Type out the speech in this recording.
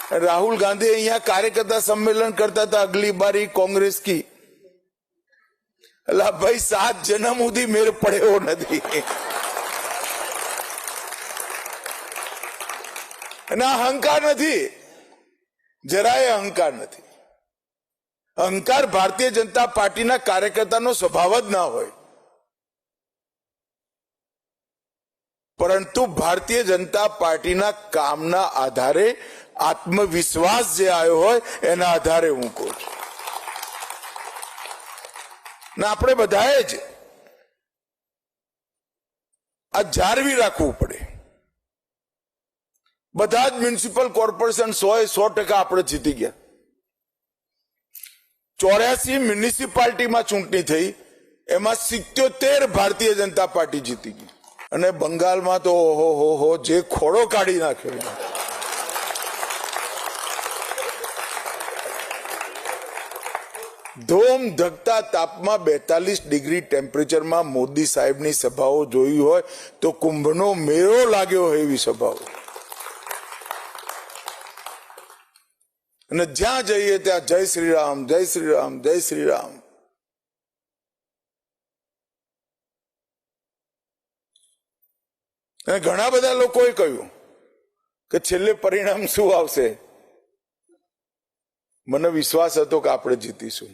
राहुल गांधी यहाँ कार्यकर्ता सम्मेलन करता था, अगली बारी कांग्रेस की। अल्लाह भाई 7 जन्म उदी मेरे पड़े हो नहीं ना, अहंकार नहीं, જરાય અહંકાર નથી। અહંકાર ભારતીય જનતા પાર્ટીના કાર્યકર્તાનો સ્વભાવ જ ના હોય, પરંતુ ભારતીય જનતા પાર્ટીના કામના આધારે આત્મવિશ્વાસ જે આવ્યો હોય એના આધારે હું કહું છું। ને આપણે બધાએ જ આ જાળવી રાખવું પડે। બધા જ મ્યુનિસિપલ કોર્પોરેશન 100% આપણે જીતી ગયા। 84 મ્યુનિસિપાલિટીમાં ચૂંટણી થઈ, એમાં 77 ભારતીય જનતા પાર્ટી જીતી ગઈ। અને બંગાળમાં તો ઓહો જે ખોડો કાઢી નાખ્યો। ધોમ ધકતા તાપમાં 42 ડિગ્રી ટેમ્પરેચરમાં મોદી સાહેબની સભાઓ જોઈ હોય તો કુંભનો મેળો લાગ્યો હોય એવી સભાઓ। અને જ્યાં જઈએ ત્યાં જય શ્રી રામ, જય શ્રી રામ, જય શ્રી રામ। અને ઘણા બધા લોકોએ કહ્યું કે છેલ્લે પરિણામ શું આવશે। મને વિશ્વાસ હતો કે આપણે જીતીશું।